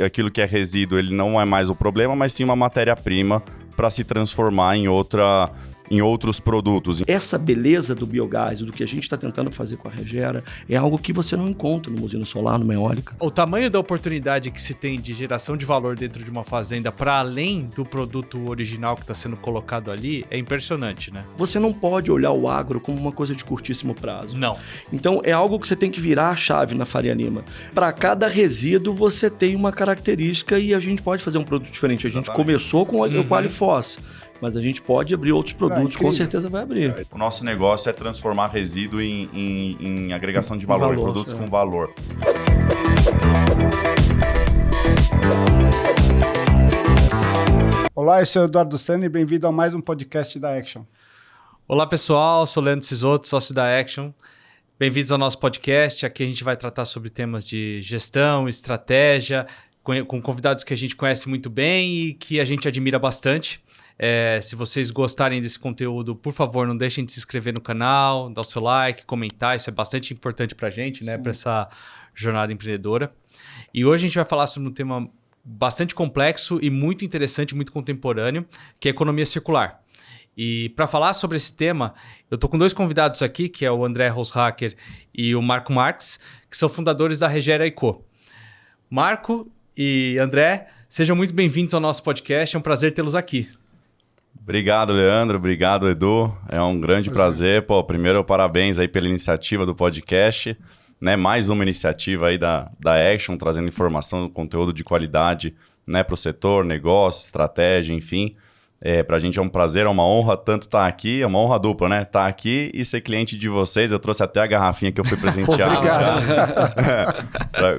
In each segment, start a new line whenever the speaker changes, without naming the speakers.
aquilo que é resíduo, ele não é mais o problema, mas sim uma matéria-prima para se transformar em outros produtos.
Essa beleza do biogás, do que a gente está tentando fazer com a Regera, é algo que você não encontra numa usina solar, numa eólica.
O tamanho da oportunidade que se tem de geração de valor dentro de uma fazenda, para além do produto original que está sendo colocado ali, é impressionante, né?
Você não pode olhar o agro como uma coisa de curtíssimo prazo.
Não.
Então, é algo que você tem que virar a chave na Faria Lima. Para cada resíduo, você tem uma característica e a gente pode fazer um produto diferente. A gente começou com o Qualifoss, mas a gente pode abrir outros produtos, com certeza vai abrir.
O nosso negócio é transformar resíduo em agregação de valor, em produtos com valor.
Olá, eu sou o Eduardo Sena e bem-vindo a mais um podcast da Action.
Olá pessoal, sou Leandro Cisotto, sócio da Action. Bem-vindos ao nosso podcast. Aqui a gente vai tratar sobre temas de gestão, estratégia, com convidados que a gente conhece muito bem e que a gente admira bastante. Se vocês gostarem desse conteúdo, por favor, não deixem de se inscrever no canal, dar o seu like, comentar. Isso é bastante importante para a gente, né? Para essa jornada empreendedora. E hoje a gente vai falar sobre um tema bastante complexo e muito interessante, muito contemporâneo, que é a economia circular. E para falar sobre esse tema, eu estou com dois convidados aqui, que é o André Roshacker e o Marco Marques, que são fundadores da Regera &Co. Marco e André, sejam muito bem-vindos ao nosso podcast, é um prazer tê-los aqui.
Obrigado, Leandro. Obrigado, Edu. É um grande prazer. Primeiro, parabéns aí pela iniciativa do podcast, né? Mais uma iniciativa aí da Action, trazendo informação, conteúdo de qualidade, né? Para o setor, negócio, estratégia, enfim. Pra gente é um prazer, é uma honra tanto estar aqui, é uma honra dupla, né? Estar aqui e ser cliente de vocês. Eu trouxe até a garrafinha que eu fui presentear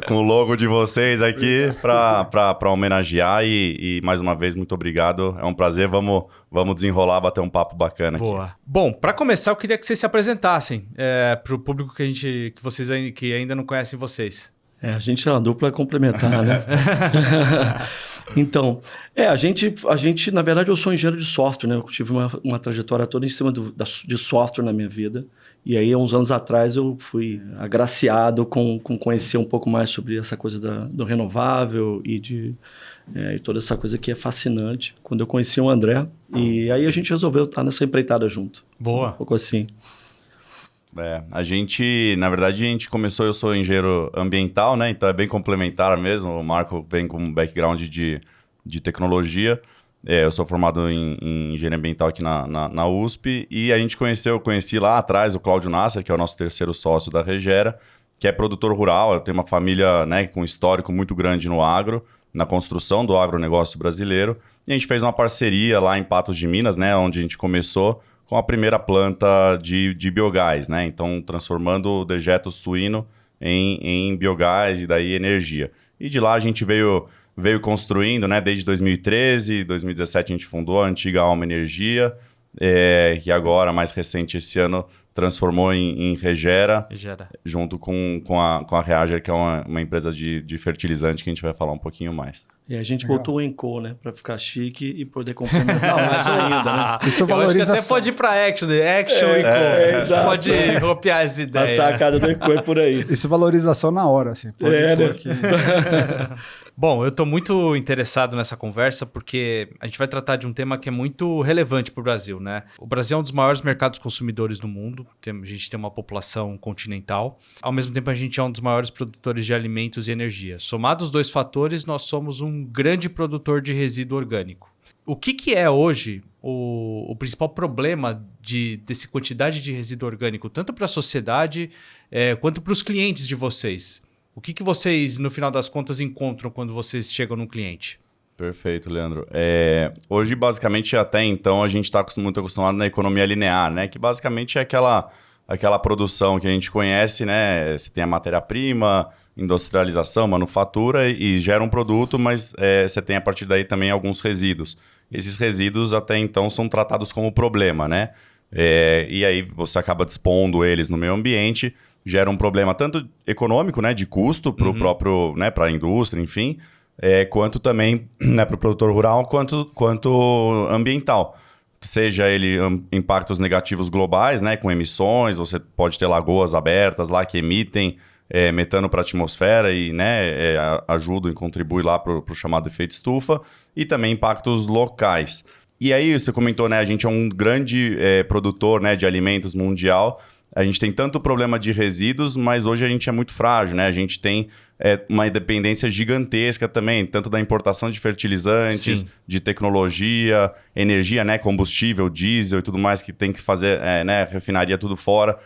com o logo de vocês aqui para homenagear e mais uma vez, muito obrigado. É um prazer, vamos desenrolar, bater um papo bacana aqui.
Boa. Bom, para começar, eu queria que vocês se apresentassem para o público que ainda não conhecem vocês.
A gente é uma dupla complementar, né? Então, a gente, na verdade, eu sou engenheiro de software, né? Eu tive uma trajetória toda em cima de software na minha vida. E aí, há uns anos atrás, eu fui agraciado com conhecer um pouco mais sobre essa coisa do renovável e toda essa coisa que é fascinante. Quando eu conheci o André, e aí a gente resolveu estar nessa empreitada junto.
Boa.
Um pouco assim.
Na verdade, a gente começou, eu sou engenheiro ambiental, né? Então é bem complementar mesmo. O Marco vem com um background de tecnologia. Eu sou formado em engenharia ambiental aqui na USP. E a gente conheci lá atrás o Cláudio Nasser, que é o nosso terceiro sócio da Regera, que é produtor rural. Eu tenho uma família, né, com um histórico muito grande no agro, na construção do agronegócio brasileiro. E a gente fez uma parceria lá em Patos de Minas, né, onde a gente começou com a primeira planta de biogás, né? Então, transformando o dejeto suíno em biogás e daí energia. E de lá a gente veio construindo, né? Desde 2013, 2017 a gente fundou a antiga Alma Energia, que agora, mais recente esse ano, transformou em Regera, junto com a Reager, que é uma empresa de fertilizante que a gente vai falar um pouquinho mais.
E a gente botou o Enco, né? Pra ficar chique e poder complementar mais ainda, né?
Isso valoriza.
Eu acho que até pode ir pra Action Enco. Pode copiar essa ideia.
A sacada do Enco é por aí.
Isso valorização na hora, assim.
Né?
Bom, eu estou muito interessado nessa conversa porque a gente vai tratar de um tema que é muito relevante para o Brasil, né? O Brasil é um dos maiores mercados consumidores do mundo. A gente tem uma população continental. Ao mesmo tempo, a gente é um dos maiores produtores de alimentos e energia. Somados os dois fatores, nós somos um grande produtor de resíduo orgânico. O que é hoje o principal problema dessa quantidade de resíduo orgânico, tanto para a sociedade quanto para os clientes de vocês? O que vocês, no final das contas, encontram quando vocês chegam no cliente?
Perfeito, Leandro. Hoje, basicamente, até então, a gente está muito acostumado na economia linear, né? Que basicamente é aquela produção que a gente conhece, né? Você tem a matéria-prima, industrialização, manufatura e gera um produto, mas você tem a partir daí também alguns resíduos. Esses resíduos, até então, são tratados como problema, né? E aí você acaba dispondo eles no meio ambiente, gera um problema tanto econômico, né, de custo para o próprio, né, para a indústria, enfim, quanto também, né, para o produtor rural, quanto ambiental. Seja ele impactos negativos globais, né, com emissões, você pode ter lagoas abertas lá que emitem metano para a atmosfera e, né, ajudam e contribuem lá para o chamado efeito estufa, e também impactos locais. E aí, você comentou, né, a gente é um grande produtor, né, de alimentos mundial. A gente tem tanto problema de resíduos, mas hoje a gente é muito frágil, né? A gente tem uma dependência gigantesca também, tanto da importação de fertilizantes,
Sim.
de tecnologia, energia, né, combustível, diesel e tudo mais que tem que fazer, né, refinaria tudo fora,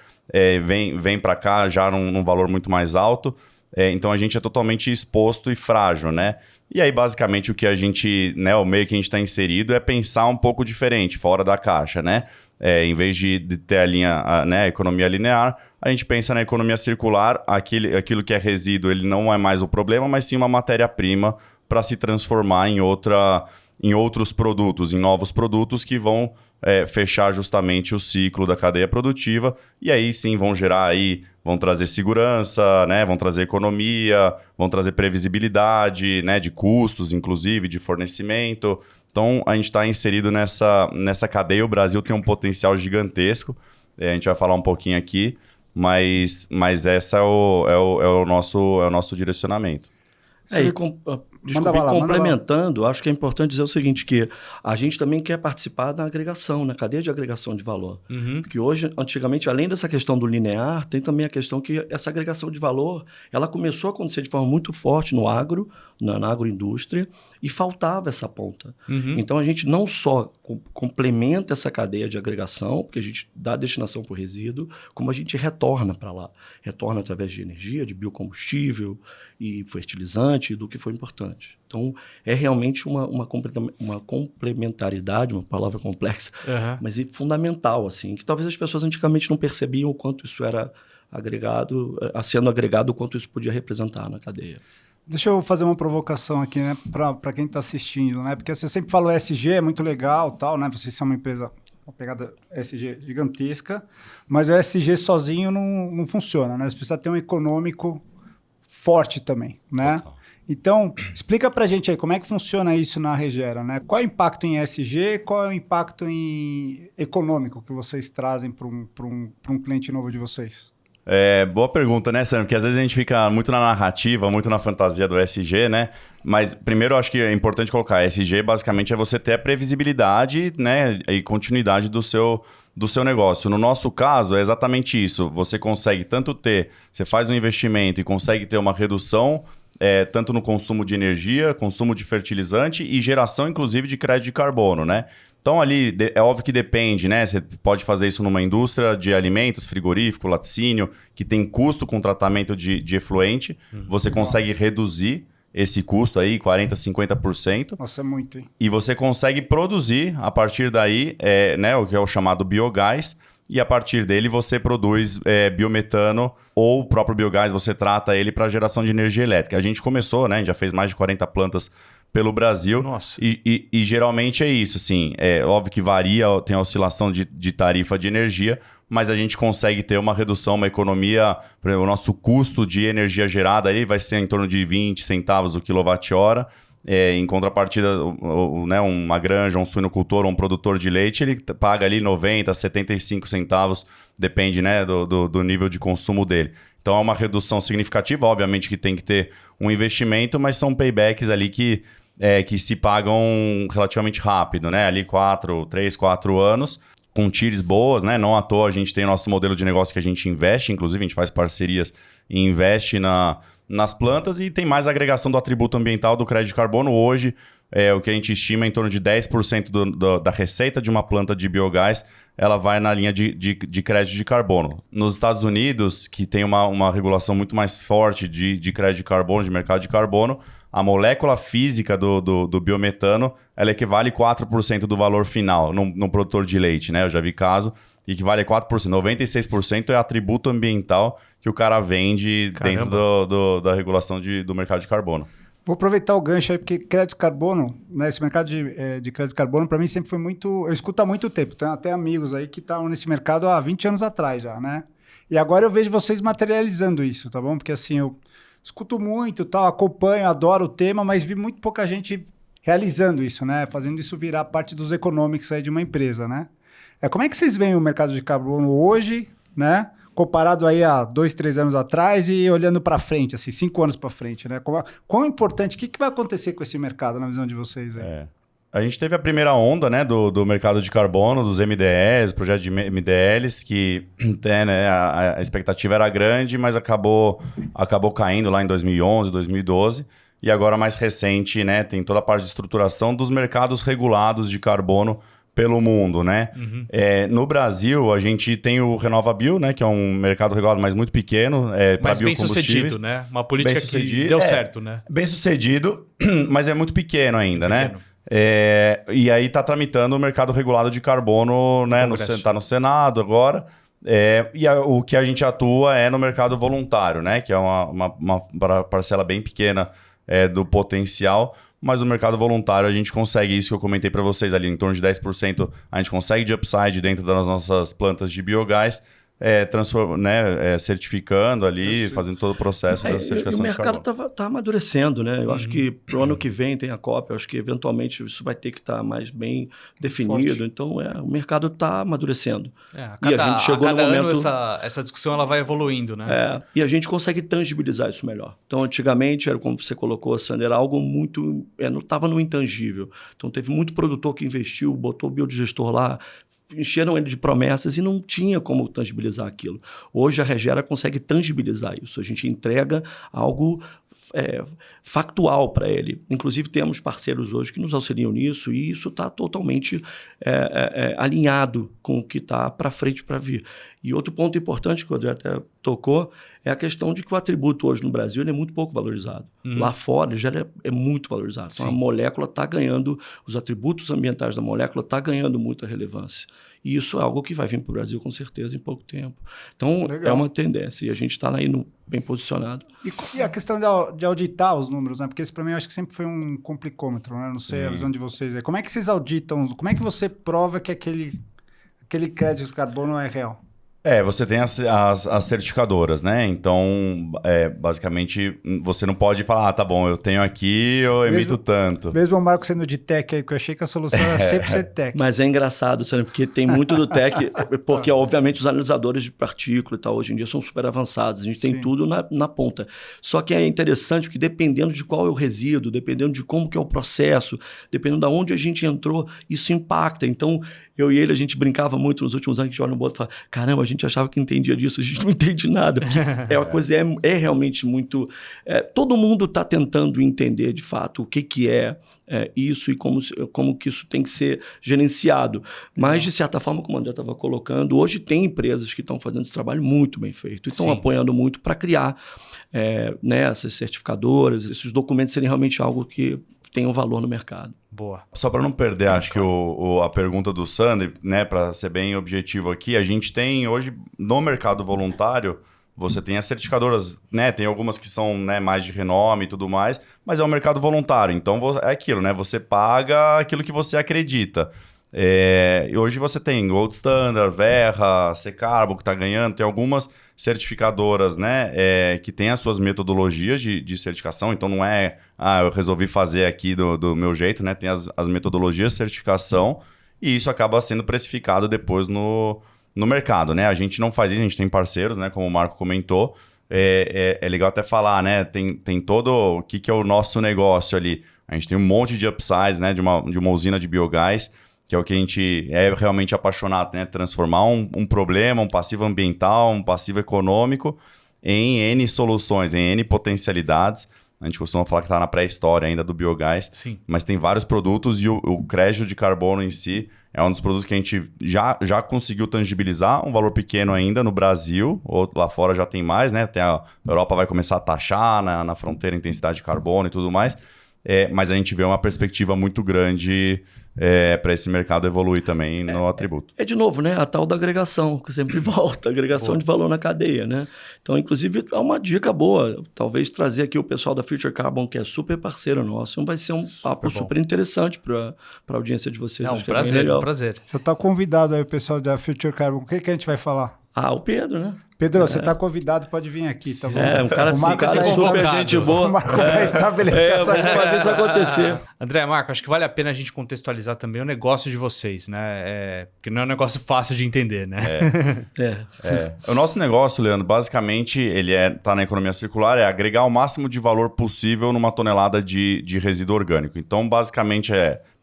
vem para cá já num valor muito mais alto. Então a gente é totalmente exposto e frágil, né? E aí, basicamente, o que a gente, né, o meio que a gente está inserido é pensar um pouco diferente, fora da caixa, né? Em vez de ter a economia linear, a gente pensa na economia circular, aquilo que é resíduo, ele não é mais o problema, mas sim uma matéria-prima para se transformar em outros produtos, em novos produtos que vão fechar justamente o ciclo da cadeia produtiva, e aí sim vão trazer segurança, né? Vão trazer economia, vão trazer previsibilidade, né? De custos, inclusive, de fornecimento. Então, a gente está inserido nessa cadeia. O Brasil tem um potencial gigantesco. A gente vai falar um pouquinho aqui, mas esse é o nosso direcionamento.
Complementando, acho que é importante dizer o seguinte, que a gente também quer participar da agregação, na cadeia de agregação de valor. Porque hoje, antigamente, além dessa questão do linear, tem também a questão que essa agregação de valor, ela começou a acontecer de forma muito forte no agro, na agroindústria, e faltava essa ponta. Então, a gente não só complementa essa cadeia de agregação, porque a gente dá destinação para o resíduo, como a gente retorna para lá. Retorna através de energia, de biocombustível e fertilizante, do que for importante. Então, é realmente uma complementaridade, uma palavra complexa, mas fundamental, assim, que talvez as pessoas antigamente não percebiam o quanto isso era sendo agregado, o quanto isso podia representar na cadeia.
Deixa eu fazer uma provocação aqui, né, para quem está assistindo, né? Porque assim, eu sempre falo ESG, é muito legal, tal, né? Vocês são uma empresa, uma pegada ESG gigantesca, mas o ESG sozinho não funciona, né? Você precisa ter um econômico forte também, né?
Total.
Então, explica pra gente aí como é que funciona isso na Regera, né? Qual é o impacto em ESG, qual é o impacto econômico que vocês trazem para um cliente novo de vocês?
Boa pergunta, né, Sam? Porque às vezes a gente fica muito na narrativa, muito na fantasia do ESG, né? Mas primeiro eu acho que é importante colocar, ESG basicamente é você ter a previsibilidade, né, e continuidade do seu negócio. No nosso caso é exatamente isso. Você consegue você faz um investimento e consegue ter uma redução tanto no consumo de energia, consumo de fertilizante e geração, inclusive, de crédito de carbono, né? Então, ali, é óbvio que depende, né? Você pode fazer isso numa indústria de alimentos, frigorífico, laticínio, que tem custo com tratamento de efluente. Você consegue reduzir esse custo aí, 40%, 50%.
Nossa, é muito, hein?
E você consegue produzir, a partir daí, né, o que é o chamado biogás. E a partir dele você produz biometano ou o próprio biogás, você trata ele para geração de energia elétrica. A gente começou, né? A gente já fez mais de 40 plantas pelo Brasil.
Nossa.
E geralmente é isso, assim. É óbvio que varia, tem a oscilação de tarifa de energia, mas a gente consegue ter uma redução, uma economia. O nosso custo de energia gerada aí vai ser em torno de 20 centavos o quilowatt-hora. Em contrapartida, né, uma granja, um suinocultor, um produtor de leite, ele paga ali 90, 75 centavos, depende, né, do nível de consumo dele. Então é uma redução significativa, obviamente que tem que ter um investimento, mas são paybacks ali que se pagam relativamente rápido, né? Ali 3, 4 anos, com tires boas, né? Não à toa a gente tem nosso modelo de negócio que a gente investe, inclusive a gente faz parcerias e investe nas plantas e tem mais agregação do atributo ambiental do crédito de carbono. Hoje, o que a gente estima é em torno de 10% da receita de uma planta de biogás, ela vai na linha de crédito de carbono. Nos Estados Unidos, que tem uma regulação muito mais forte de crédito de carbono, de mercado de carbono, a molécula física do biometano, ela equivale a 4% do valor final no produtor de leite, né? Eu já vi caso, equivale a 4%. 96% é atributo ambiental que o cara vende dentro da regulação do mercado de carbono.
Vou aproveitar o gancho aí, porque crédito de carbono, né, esse mercado de crédito de carbono, para mim sempre foi muito... Eu escuto há muito tempo, tenho até amigos aí que estavam nesse mercado há 20 anos atrás já, né? E agora eu vejo vocês materializando isso, tá bom? Porque assim, eu escuto muito, tal, acompanho, adoro o tema, mas vi muito pouca gente realizando isso, né? Fazendo isso virar parte dos economics aí de uma empresa, né? Como é que vocês veem o mercado de carbono hoje, né? comparado aí a 2, 3 anos atrás e olhando para frente, assim, 5 anos para frente, né? Quão importante, o que vai acontecer com esse mercado na visão de vocês aí?
A gente teve a primeira onda, né, do mercado de carbono, dos MDLs, projetos de MDLs, que né, a expectativa era grande, mas acabou caindo lá em 2011, 2012. E agora, mais recente, né, tem toda a parte de estruturação dos mercados regulados de carbono pelo mundo, né? No Brasil, a gente tem o RenovaBio, né, que é um mercado regulado, mas muito pequeno.
Mas bem sucedido, né? Uma política que deu certo, né?
Bem sucedido, mas é muito pequeno ainda, né? E aí está tramitando o mercado regulado de carbono, né? Está no Senado agora. O que a gente atua é no mercado voluntário, né? Que é uma parcela bem pequena do potencial, mas no mercado voluntário a gente consegue isso que eu comentei para vocês ali, em torno de 10% a gente consegue de upside dentro das nossas plantas de biogás, certificando ali, fazendo todo o processo da certificação de carbono.
O mercado está amadurecendo, né? Eu acho que para o ano que vem tem a COP, eu acho que eventualmente isso vai ter que estar mais bem definido. Forte. Então, o mercado está amadurecendo.
E a gente chegou no momento... essa discussão ela vai evoluindo, né?
E a gente consegue tangibilizar isso melhor. Então, antigamente, era como você colocou, Sandro, era algo muito... não estava no intangível. Então, teve muito produtor que investiu, botou o biodigestor lá, encheram ele de promessas e não tinha como tangibilizar aquilo. Hoje a Regera consegue tangibilizar isso. A gente entrega algo factual para ele. Inclusive temos parceiros hoje que nos auxiliam nisso e isso está totalmente alinhado com o que está para frente para vir. E outro ponto importante que o André até tocou é a questão de que o atributo hoje no Brasil ele é muito pouco valorizado. Lá fora já é muito valorizado. Então, a molécula está ganhando, os atributos ambientais da molécula está ganhando muita relevância. E isso é algo que vai vir para o Brasil com certeza em pouco tempo. Então, é uma tendência e a gente está aí bem posicionado.
E a questão de auditar os números, né? Porque esse para mim eu acho que sempre foi um complicômetro, né? Não sei a visão de vocês. Como é que vocês auditam? Como é que você prova que aquele crédito de carbono é real?
Você tem as certificadoras, né? Então, basicamente, você não pode falar, tá bom, eu tenho aqui, eu emito tanto.
Mesmo o Marco sendo de tech aí, porque eu achei que a solução era sempre ser tech.
Mas é engraçado, sabe? Porque tem muito do tech, porque obviamente os analisadores de partícula e tal, hoje em dia são super avançados, a gente tem tudo na ponta. Só que é interessante porque dependendo de qual é o resíduo, dependendo de como que é o processo, dependendo de onde a gente entrou, isso impacta. Então, eu e ele, a gente brincava muito nos últimos anos, a gente olha no boto e fala, caramba, a gente achava que entendia disso, a gente não entende nada. A coisa é realmente muito... todo mundo está tentando entender, de fato, o que é isso e como que isso tem que ser gerenciado. Mas, de certa forma, como o André estava colocando, hoje tem empresas que estão fazendo esse trabalho muito bem feito e estão apoiando muito para criar essas certificadoras, esses documentos serem realmente algo que tem um valor no mercado.
Boa.
Só para não perder, acho que a pergunta do Sandro, né, para ser bem objetivo aqui, a gente tem hoje no mercado voluntário, você tem as certificadoras, né, tem algumas que são, né, mais de renome e tudo mais, mas é um mercado voluntário, então é aquilo, né, você paga aquilo que você acredita. E hoje você tem Gold Standard, Verra, Secarbo que está ganhando, tem algumas certificadoras, né, que tem as suas metodologias de certificação, então não é, eu resolvi fazer aqui do meu jeito, né, tem as metodologias de certificação e isso acaba sendo precificado depois no mercado, né, a gente não faz isso, a gente tem parceiros, né, como o Marco comentou, é legal até falar, né, tem todo o que é o nosso negócio ali, a gente tem um monte de upsides, né, de uma usina de biogás, que é o que a gente é realmente apaixonado, né? Transformar um problema, um passivo ambiental, um passivo econômico em N soluções, em N potencialidades. A gente costuma falar que está na pré-história ainda do biogás, mas tem vários produtos e o crédito de carbono em si é um dos produtos que a gente já conseguiu tangibilizar, um valor pequeno ainda no Brasil, ou lá fora já tem mais, né? Até a Europa vai começar a taxar na fronteira a intensidade de carbono e tudo mais, mas a gente vê uma perspectiva muito grande para esse mercado evoluir também no atributo.
De novo, né? A tal da agregação, que sempre volta, agregação de valor na cadeia, né? Então, inclusive, é uma dica boa. Talvez trazer aqui o pessoal da Future Carbon, que é super parceiro nosso, vai ser um papo super interessante para a audiência de vocês.
Um prazer,
legal.
Um prazer.
Já está convidado aí o pessoal da Future Carbon. O que a gente vai falar?
O Pedro, né?
Pedro, você está convidado, pode vir aqui, tá bom?
Um cara, super gente boa.
O Marco vai estabelecer
vamos fazer isso acontecer.
André, Marco, acho que vale a pena a gente contextualizar também o negócio de vocês, né? Porque não é um negócio fácil de entender, né?
O nosso negócio, Leandro, basicamente, ele tá na economia circular, é agregar o máximo de valor possível numa tonelada de resíduo orgânico. Então, basicamente,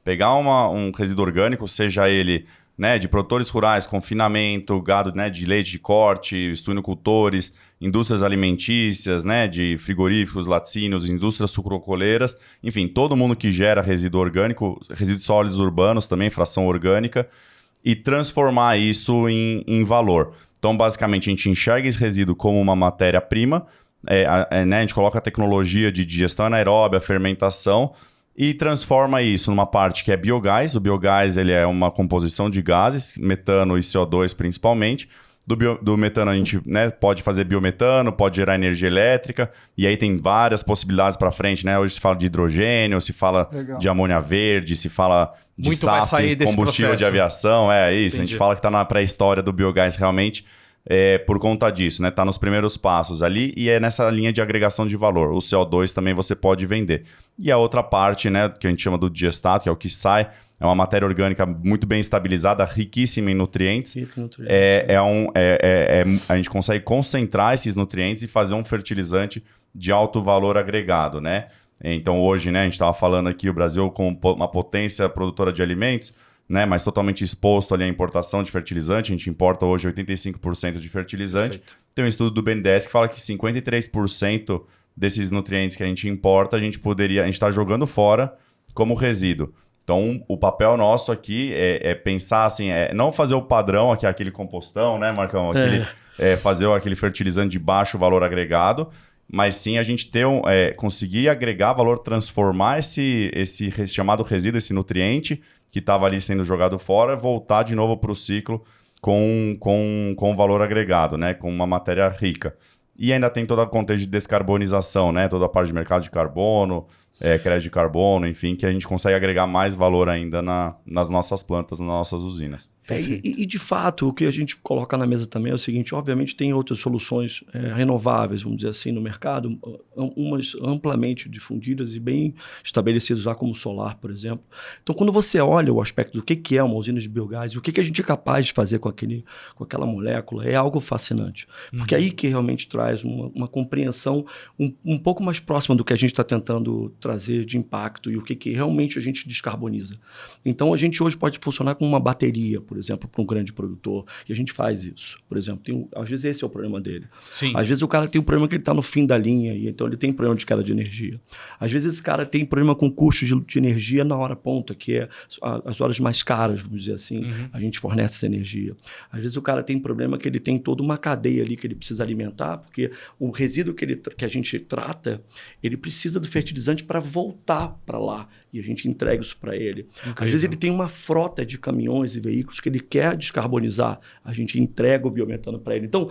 pegar um resíduo orgânico, seja ele... né, de produtores rurais, confinamento, gado, né, de leite de corte, suinocultores, indústrias alimentícias, né, de frigoríficos, laticínios, indústrias sucrocoleiras, enfim, todo mundo que gera resíduo orgânico, resíduos sólidos urbanos também, fração orgânica, e transformar isso em valor. Então, basicamente, a gente enxerga esse resíduo como uma matéria-prima, né, a gente coloca a tecnologia de digestão anaeróbia, fermentação, e transforma isso numa parte que é biogás. O biogás ele é uma composição de gases, metano e CO2 principalmente. Do metano a gente, né, pode fazer biometano, pode gerar energia elétrica, e aí tem várias possibilidades para frente, né? Hoje se fala de hidrogênio, se fala de amônia verde, se fala de
muito vai sair desse
combustível
processo.
De aviação, isso.
Entendi.
A gente fala que está na pré-história do biogás realmente. Por conta disso, né? Tá nos primeiros passos ali e é nessa linha de agregação de valor. O CO2 também você pode vender. E a outra parte, né, que a gente chama do digestato, que é o que sai, é uma matéria orgânica muito bem estabilizada, riquíssima em nutrientes. A gente consegue concentrar esses nutrientes e fazer um fertilizante de alto valor agregado, né? Então hoje, né, a gente estava falando aqui, o Brasil com uma potência produtora de alimentos, né, mas totalmente exposto ali à importação de fertilizante. A gente importa hoje 85% de fertilizante. Perfeito. Tem um estudo do BNDES que fala que 53% desses nutrientes que a gente importa, a gente está jogando fora como resíduo. Então, o papel nosso aqui é pensar assim, não fazer o padrão, aquele compostão, né, Marcão? Fazer aquele fertilizante de baixo valor agregado, mas sim a gente conseguir agregar valor, transformar esse chamado resíduo, esse nutriente que estava ali sendo jogado fora, voltar de novo para o ciclo com valor agregado, né? Com uma matéria rica. E ainda tem toda a contexto de descarbonização, né? Toda a parte de mercado de carbono, crédito de carbono, enfim, que a gente consegue agregar mais valor ainda nas nossas plantas, nas nossas usinas.
E de fato, o que a gente coloca na mesa também é o seguinte: obviamente tem outras soluções renováveis, vamos dizer assim, no mercado, umas amplamente difundidas e bem estabelecidas lá, como o solar, por exemplo. Então, quando você olha o aspecto do que é uma usina de biogás e o que a gente é capaz de fazer com aquela molécula, é algo fascinante. Porque aí que realmente traz uma compreensão um pouco mais próxima do que a gente está tentando trazer de impacto e o que realmente a gente descarboniza. Então, a gente hoje pode funcionar como uma bateria, por exemplo, para um grande produtor, e a gente faz isso. Por exemplo, às vezes esse é o problema dele.
Sim.
Às vezes o cara tem um problema que ele está no fim da linha, e então ele tem problema de queda de energia. Às vezes esse cara tem problema com custo de energia na hora ponta, que é as horas mais caras, vamos dizer assim, a gente fornece essa energia. Às vezes o cara tem problema que ele tem toda uma cadeia ali que ele precisa alimentar, porque o resíduo que a gente trata, ele precisa do fertilizante para voltar para lá, e a gente entrega isso para ele. Incrível. Às vezes ele tem uma frota de caminhões e veículos que ele quer descarbonizar, a gente entrega o biometano para ele. Então,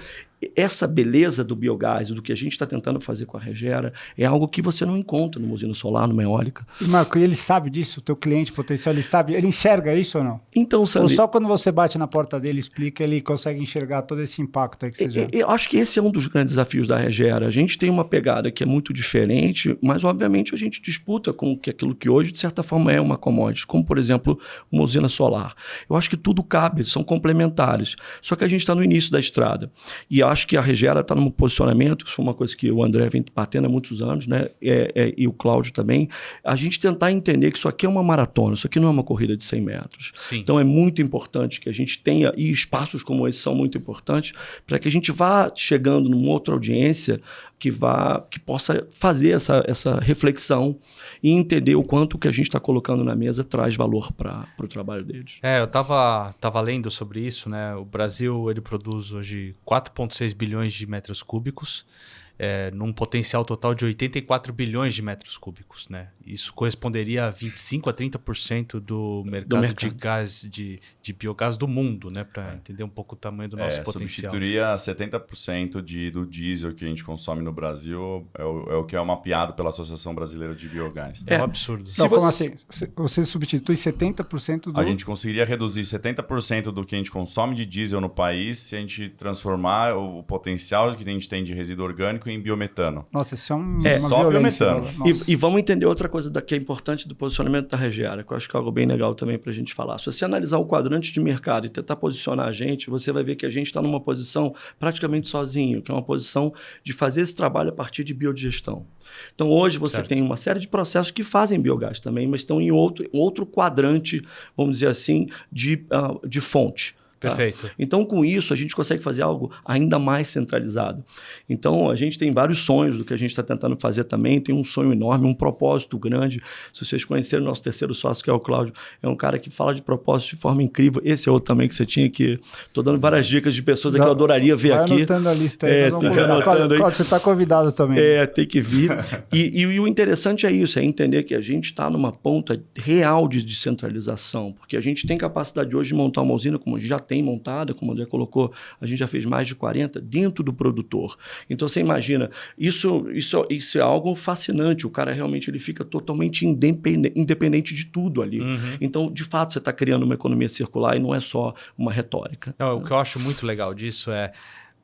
essa beleza do biogás, do que a gente está tentando fazer com a Regera, é algo que você não encontra numa usina solar, numa eólica.
E Marco, ele sabe disso? O teu cliente potencial, ele sabe? Ele enxerga isso ou não?
Então, Sandro,
ou só quando você bate na porta dele, explica, ele consegue enxergar todo esse impacto aí que você já...
Eu acho que esse é um dos grandes desafios da Regera. A gente tem uma pegada que é muito diferente, mas obviamente a gente disputa com aquilo que hoje, de certa forma, é uma commodity, como, por exemplo, uma usina solar. Eu acho que tudo cabe, são complementares. Só que a gente está no início da estrada. E acho que a Regera está num posicionamento, isso foi uma coisa que o André vem batendo há muitos anos, né? E o Cláudio também, a gente tentar entender que isso aqui é uma maratona, isso aqui não é uma corrida de 100 metros.
Sim.
Então é muito importante que a gente tenha, e espaços como esse são muito importantes, para que a gente vá chegando numa outra audiência que possa fazer essa reflexão e entender o quanto que a gente está colocando na mesa traz valor para o trabalho deles.
Eu estava lendo sobre isso, né? O Brasil ele produz hoje 4,6 bilhões de metros cúbicos num potencial total de 84 bilhões de metros cúbicos, né? Isso corresponderia a 25 a 30% do mercado de gás, de biogás do mundo, né? Para entender um pouco o tamanho do nosso potencial.
Substituiria 70% do diesel que a gente consome no Brasil, é o que é mapeado pela Associação Brasileira de Biogás.
É um absurdo.
Não, como assim? Você substitui 70% do...
A gente conseguiria reduzir 70% do que a gente consome de diesel no país se a gente transformar o potencial que a gente tem de resíduo orgânico em biometano.
Nossa, isso é uma
só
violência.
biometano.
E vamos entender outra coisa que é importante do posicionamento da Regeara, que eu acho que é algo bem legal também para a gente falar. Se você analisar o quadrante de mercado e tentar posicionar a gente, você vai ver que a gente está numa posição praticamente sozinho, que é uma posição de fazer esse trabalho a partir de biodigestão. Então, hoje você tem uma série de processos que fazem biogás também, mas estão em outro quadrante, vamos dizer assim, de fonte.
Perfeito.
Então, com isso, a gente consegue fazer algo ainda mais centralizado. Então, a gente tem vários sonhos do que a gente está tentando fazer também. Tem um sonho enorme, um propósito grande. Se vocês conhecerem o nosso terceiro sócio, que é o Cláudio, é um cara que fala de propósito de forma incrível. Esse é outro também que você tinha que... Estou dando várias dicas de pessoas que eu adoraria ver aqui.
Vai anotando a lista aí. Cláudio, você está convidado também.
Tem que vir. E o interessante é isso, é entender que a gente está numa ponta real de descentralização, porque a gente tem capacidade hoje de montar uma usina, como a gente já tem montada, como o André colocou, a gente já fez mais de 40 dentro do produtor. Então, você imagina, isso é algo fascinante. O cara realmente ele fica totalmente independente de tudo ali. Então, de fato, você está criando uma economia circular e não é só uma retórica.
Não, o que eu acho muito legal disso é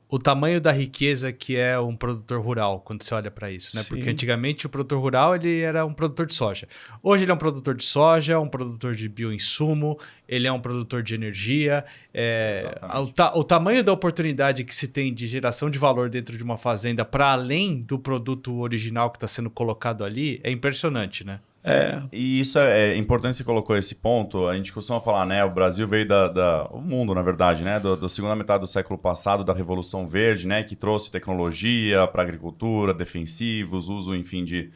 o tamanho da riqueza que é um produtor rural, quando você olha para isso, né?
Sim.
Porque antigamente o produtor rural ele era um produtor de soja. Hoje ele é um produtor de soja, um produtor de bioinsumo, ele é um produtor de energia. O tamanho da oportunidade que se tem de geração de valor dentro de uma fazenda para além do produto original que está sendo colocado ali é impressionante, né?
E isso é importante, você colocou esse ponto. A gente costuma falar, né? O Brasil veio o mundo, na verdade, né? Da segunda metade do século passado, da Revolução Verde, né? Que trouxe tecnologia para a agricultura, defensivos, uso, enfim, de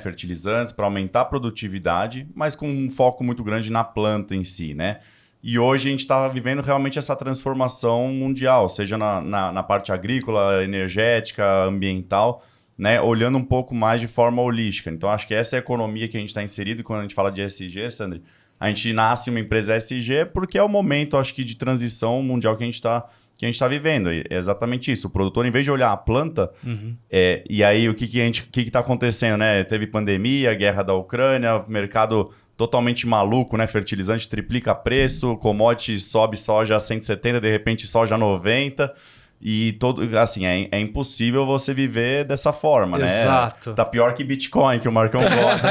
fertilizantes para aumentar a produtividade, mas com um foco muito grande na planta em si, né? E hoje a gente está vivendo realmente essa transformação mundial, seja na parte agrícola, energética, ambiental, né, olhando um pouco mais de forma holística. Então, acho que essa é a economia que a gente está inserido. E quando a gente fala de ESG, Sandri, a gente nasce uma empresa ESG porque é o momento, acho que, de transição mundial que a gente está vivendo. E é exatamente isso. O produtor, em vez de olhar a planta, e aí o que está acontecendo? Né? Teve pandemia, guerra da Ucrânia, mercado totalmente maluco, né? Fertilizante triplica preço, commodity sobe soja a 170, de repente soja a 90... E assim, é impossível você viver dessa forma, né?
Exato.
Tá pior que Bitcoin, que o Marcão gosta.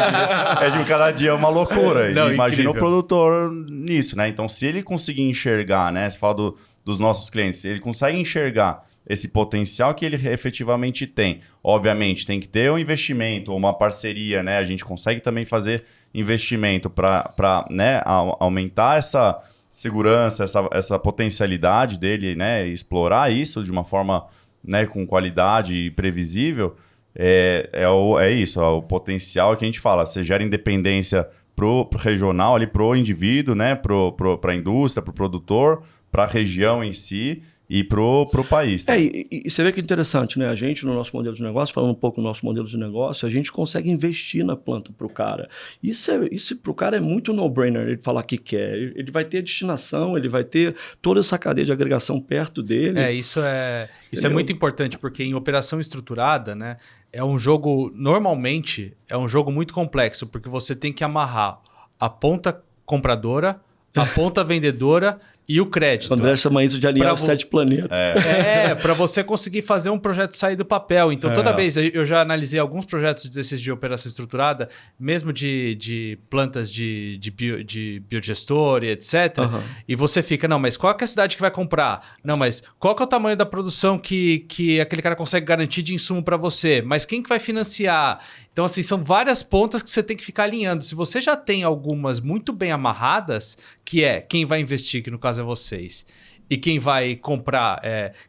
É de cada dia uma loucura.
Não,
imagina
incrível.
o produtor nisso, né? Então, se ele conseguir enxergar, né? Você fala dos nossos clientes, ele consegue enxergar esse potencial que ele efetivamente tem. Obviamente, tem que ter um investimento ou uma parceria, né? A gente consegue também fazer investimento para né, aumentar essa segurança, essa potencialidade dele, né, explorar isso de uma forma, né, com qualidade e previsível, é isso, o potencial que a gente fala, você gera independência pro regional, ali, pro indivíduo, né, para a indústria, pro produtor, para a região em si e pro país. Tá?
E você vê que é interessante, né? A gente, no nosso modelo de negócio, falando um pouco do nosso modelo de negócio, a gente consegue investir na planta para o cara. Isso para o cara é muito no-brainer, ele falar que quer. Ele vai ter destinação, ele vai ter toda essa cadeia de agregação perto dele.
Isso é muito importante, porque em operação estruturada, né? É um jogo, normalmente, é um jogo muito complexo, porque você tem que amarrar a ponta compradora, a ponta vendedora e o crédito.
O André chama isso de alinhar os 7 planetas.
Para você conseguir fazer um projeto sair do papel. Então, toda vez, eu já analisei alguns projetos desses de operação estruturada, mesmo de plantas de biodigestor e etc. E você fica, não, mas qual é a cidade que vai comprar? Não, mas qual que é o tamanho da produção que aquele cara consegue garantir de insumo para você? Mas quem que vai financiar? Então, assim, são várias pontas que você tem que ficar alinhando. Se você já tem algumas muito bem amarradas, que é quem vai investir, que no caso é vocês, e quem vai comprar,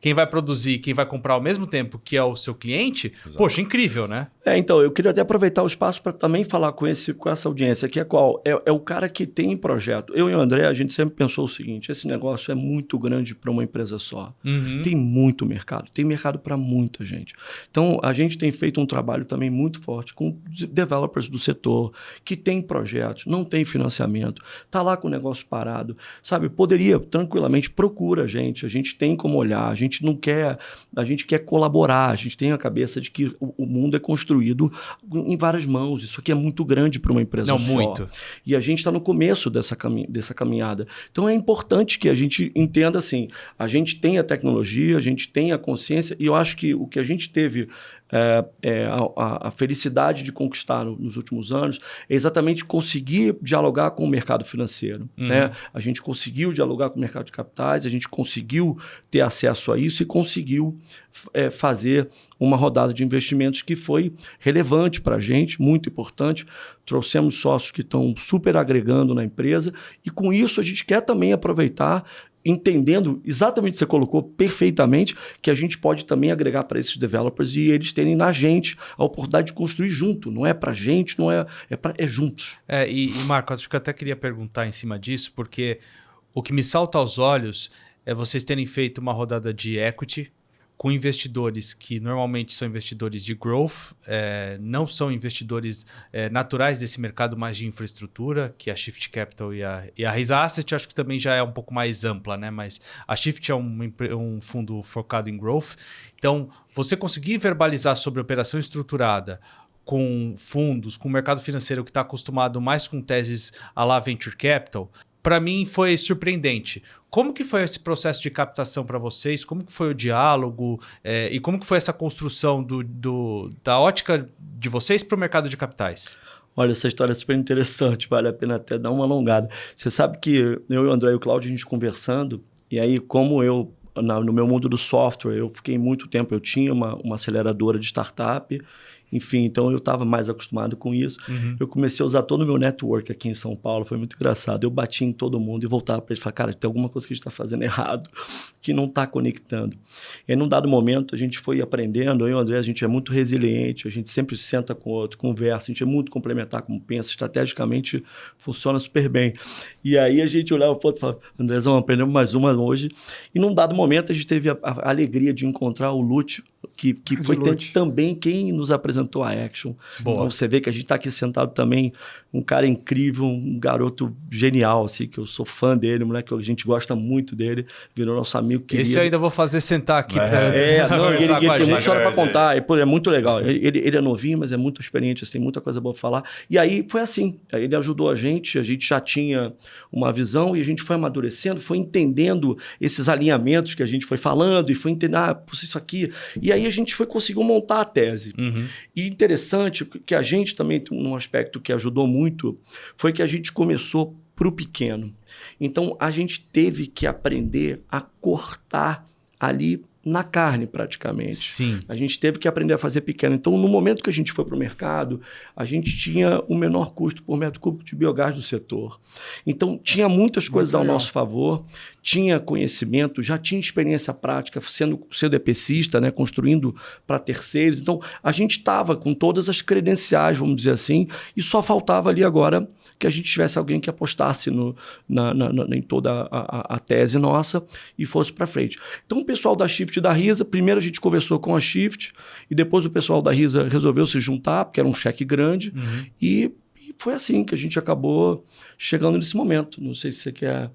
quem vai produzir, quem vai comprar ao mesmo tempo, que é o seu cliente, poxa, incrível, né?
Então, eu queria até aproveitar o espaço para também falar com essa audiência, que é qual? É o cara que tem projeto. Eu e o André, a gente sempre pensou o seguinte, esse negócio é muito grande para uma empresa só. Tem muito mercado, tem mercado para muita gente. Então, a gente tem feito um trabalho também muito forte com developers do setor, que tem projetos, não tem financiamento, está lá com o negócio parado, sabe? Poderia, tranquilamente, procura a gente tem como olhar, a gente quer colaborar, a gente tem a cabeça de que o mundo é construído em várias mãos. Isso aqui é muito grande para uma empresa só.
Não, muito.
E a gente está no começo dessa caminhada. Então é importante que a gente entenda assim, a gente tem a tecnologia, a gente tem a consciência, e eu acho que o que a gente teve a felicidade de conquistar nos últimos anos é exatamente conseguir dialogar com o mercado financeiro. Né? A gente conseguiu dialogar com o mercado de capitais, a gente conseguiu ter acesso a isso e conseguiu fazer uma rodada de investimentos que foi relevante para a gente, muito importante. Trouxemos sócios que estão super agregando na empresa e com isso a gente quer também aproveitar, entendendo exatamente o que você colocou perfeitamente, que a gente pode também agregar para esses developers e eles terem na gente a oportunidade de construir junto. Não é para gente, é juntos.
E Marco, acho que eu até queria perguntar em cima disso, porque o que me salta aos olhos é vocês terem feito uma rodada de equity com investidores que normalmente são investidores de growth, não são investidores naturais desse mercado mais de infraestrutura, que a Shift Capital e a Risa Asset, acho que também já é um pouco mais ampla, né? Mas a Shift é um fundo focado em growth. Então, você conseguir verbalizar sobre operação estruturada com fundos, com o mercado financeiro que está acostumado mais com teses à la Venture Capital, para mim foi surpreendente. Como que foi esse processo de captação para vocês? Como que foi o diálogo? E como que foi essa construção da ótica de vocês para o mercado de capitais?
Olha, essa história é super interessante, vale a pena até dar uma alongada. Você sabe que eu e o André e o Cláudio, a gente conversando, e aí como eu, no meu mundo do software, eu fiquei muito tempo, eu tinha uma aceleradora de startup, enfim, então eu estava mais acostumado com isso. Eu comecei a usar todo o meu network aqui em São Paulo, foi muito engraçado. Eu bati em todo mundo e voltava para eles e falava, cara, tem alguma coisa que a gente está fazendo errado, que não está conectando. E aí, num dado momento, a gente foi aprendendo, eu e o André, a gente é muito resiliente, a gente sempre senta com o outro, conversa, a gente é muito complementar como pensa, estrategicamente funciona super bem. E aí a gente olhava para o outro e falava, Andrézão, aprendemos mais uma hoje. E num dado momento, a gente teve a alegria de encontrar o Lúcio, que foi também quem nos apresentou a Action.
Boa.
Então você vê que a gente está aqui sentado também, um cara incrível, um garoto genial, assim, que eu sou fã dele, moleque, a gente gosta muito dele, virou nosso amigo querido.
Esse eu ainda vou fazer sentar aqui para
ele tem muita história para contar, é muito legal. Ele é novinho, mas é muito experiente, assim, tem muita coisa boa para falar. E aí foi assim, ele ajudou a gente já tinha uma visão e a gente foi amadurecendo, foi entendendo esses alinhamentos que a gente foi falando e foi entendendo, isso aqui. E aí a gente conseguiu montar a tese. E interessante que a gente também, num aspecto que ajudou muito, foi que a gente começou para o pequeno. Então, a gente teve que aprender a cortar ali na carne, praticamente.
Sim.
A gente teve que aprender a fazer pequeno. Então, no momento que a gente foi para o mercado, a gente tinha o menor custo por metro cúbico de biogás do setor. Então, tinha muitas coisas ao nosso favor, tinha conhecimento, já tinha experiência prática, sendo EPCista, né, construindo para terceiros. Então, a gente estava com todas as credenciais, vamos dizer assim, e só faltava ali agora que a gente tivesse alguém que apostasse em toda a tese nossa e fosse para frente. Então, o pessoal da Shift e da Risa, primeiro a gente conversou com a Shift e depois o pessoal da Risa resolveu se juntar, porque era um cheque grande, e foi assim que a gente acabou chegando nesse momento. Não sei se você quer...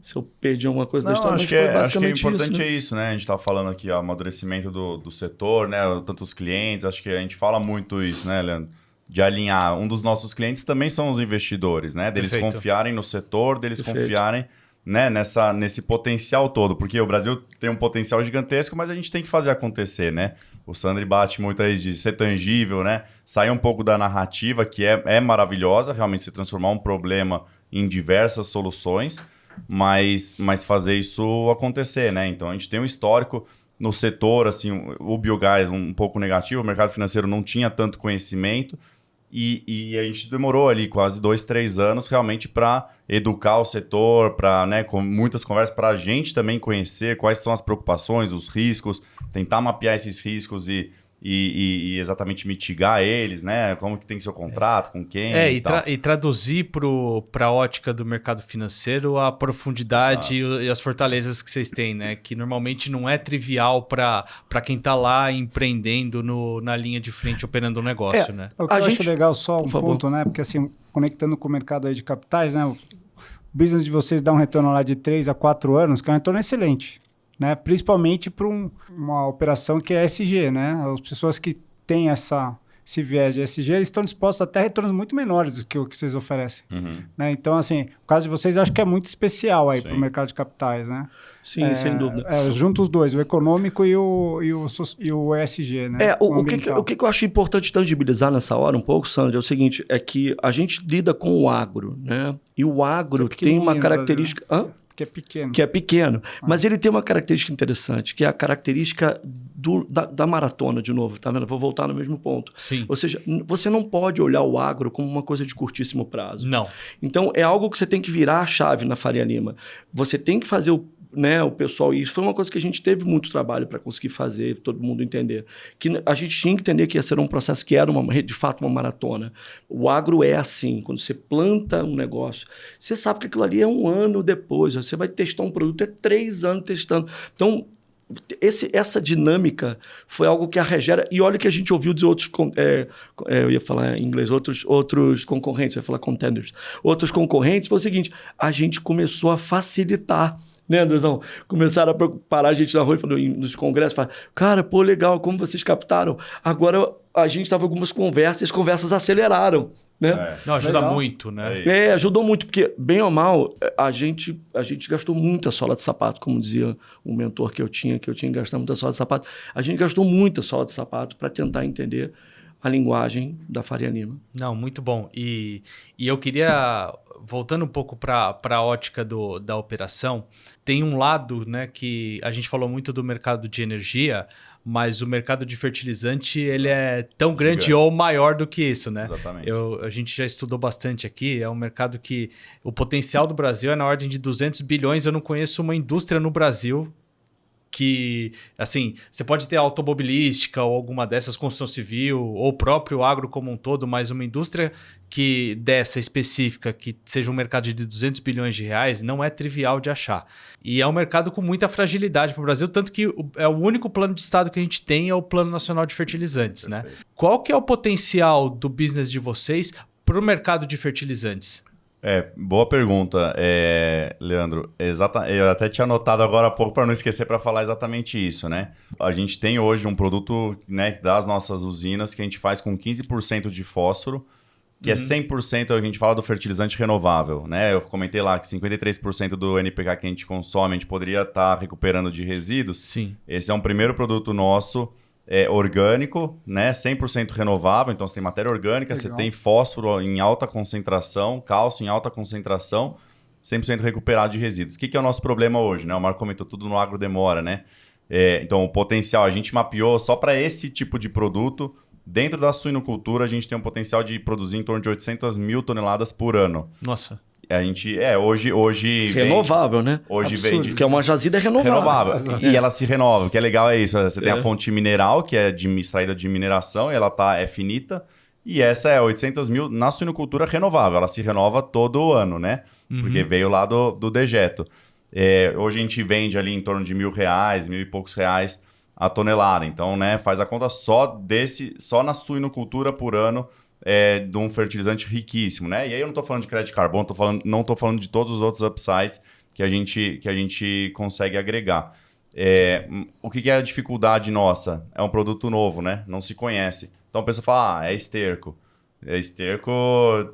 Se eu perdi alguma coisa da história,
acho que é importante isso, né? A gente estava falando aqui, o amadurecimento do setor, né? Tantos clientes, acho que a gente fala muito isso, né, Leandro? De alinhar. Um dos nossos clientes também são os investidores, né? Deles confiarem no setor, deles confiarem, né, nesse potencial todo. Porque o Brasil tem um potencial gigantesco, mas a gente tem que fazer acontecer, né? O Sandri bate muito aí de ser tangível, né? Sair um pouco da narrativa, que é maravilhosa, realmente se transformar um problema em diversas soluções, mas fazer isso acontecer, né? Então a gente tem um histórico no setor, assim, o biogás um pouco negativo, o mercado financeiro não tinha tanto conhecimento e a gente demorou ali quase 2-3 anos realmente para educar o setor, para, né, com muitas conversas, para a gente também conhecer quais são as preocupações, os riscos, tentar mapear esses riscos e e exatamente mitigar eles, né? Como que tem seu contrato, com quem
e traduzir para a ótica do mercado financeiro a profundidade e as fortalezas que vocês têm, né? Que normalmente não é trivial para quem está lá empreendendo na linha de frente, operando um negócio, né?
O que eu acho legal só um ponto, né? Porque assim, conectando com o mercado aí de capitais, né? O business de vocês dá um retorno lá de 3 a 4 anos, que é um retorno excelente. Né? Principalmente para uma operação que é ESG, né? As pessoas que têm esse viés de ESG, eles estão dispostos até a retornos muito menores do que o que vocês oferecem. Né? Então, assim, o caso de vocês eu acho que é muito especial aí para o mercado de capitais, né?
Sim, sem dúvida.
Junto os dois, o econômico e o ESG, né?
O que eu acho importante tangibilizar nessa hora um pouco, Sandro, é o seguinte, é que a gente lida com o agro, né? E o agro tem uma característica...
Que é pequeno.
Mas ele tem uma característica interessante, que é a característica da maratona, de novo, tá vendo? Vou voltar no mesmo ponto.
Sim.
Ou seja, você não pode olhar o agro como uma coisa de curtíssimo prazo.
Não.
Então, é algo que você tem que virar a chave na Faria Lima. Você tem que fazer o pessoal, e isso foi uma coisa que a gente teve muito trabalho para conseguir fazer, todo mundo entender. Que a gente tinha que entender que ia ser um processo que era de fato uma maratona. O agro é assim, quando você planta um negócio, você sabe que aquilo ali é 1 ano depois, você vai testar um produto, é 3 anos testando. Então, essa dinâmica foi algo que a Regera... E olha que a gente ouviu de outros... eu ia falar em inglês, outros concorrentes, eu ia falar contenders. Outros concorrentes, foi o seguinte, a gente começou a facilitar, né, Andrezão? Começaram a parar a gente na rua e falou, nos congressos, falaram, cara, pô, legal, como vocês captaram? Agora a gente estava em algumas conversas e as conversas aceleraram, né?
Não, ajuda muito, né?
Ajudou muito, porque, bem ou mal, a gente gastou muita sola de sapato, como dizia um mentor que eu tinha que gastar muita sola de sapato. A gente gastou muita sola de sapato para tentar entender a linguagem da Faria Lima.
Não, muito bom. E eu queria, voltando um pouco para a ótica da operação, tem um lado, né, que a gente falou muito do mercado de energia, mas o mercado de fertilizante ele é tão grande ou maior do que isso, né?
Exatamente.
A gente já estudou bastante aqui, é um mercado que o potencial do Brasil é na ordem de 200 bilhões. Eu não conheço uma indústria no Brasil que, assim, você pode ter automobilística ou alguma dessas, construção civil, ou o próprio agro como um todo, mas uma indústria dessa específica, que seja um mercado de 200 bilhões de reais, não é trivial de achar. E é um mercado com muita fragilidade para o Brasil, tanto que é o único plano de Estado que a gente tem é o Plano Nacional de Fertilizantes, né? Qual que é o potencial do business de vocês para o mercado de fertilizantes?
Boa pergunta, Leandro. Eu até tinha anotado agora há pouco para não esquecer para falar exatamente isso, né? A gente tem hoje um produto, né, das nossas usinas que a gente faz com 15% de fósforo, que é 100%, a gente fala do fertilizante renovável, né? Eu comentei lá que 53% do NPK que a gente consome, a gente poderia estar recuperando de resíduos.
Sim.
Esse é um primeiro produto nosso, orgânico, né? 100% renovável, então você tem matéria orgânica,
Legal.
você tem fósforo em alta concentração, cálcio em alta concentração, 100% recuperado de resíduos. O que é o nosso problema hoje, né? O Marco comentou, tudo no agro demora, né? Então o potencial, a gente mapeou só para esse tipo de produto. Dentro da suinocultura, a gente tem um potencial de produzir em torno de 800 mil toneladas por ano.
Nossa.
A gente, hoje...
Renovável, né?
Hoje
Absurdo,
vende...
porque é uma jazida renovável.
E ela se renova. O que é legal é isso. Você tem a fonte mineral, que é extraída de mineração, e ela é finita. E essa é 800 mil na suinocultura renovável. Ela se renova todo ano, né? Porque veio lá do dejeto. Hoje a gente vende ali em torno de R$1.000, R$1.000 e poucos a tonelada. Então, né, faz a conta só na suinocultura por ano de um fertilizante riquíssimo, né? E aí eu não estou falando de crédito de carbono, não estou falando de todos os outros upsides que a gente consegue agregar. O que é a dificuldade nossa? É um produto novo, né? Não se conhece. Então a pessoa fala, é esterco. Esterco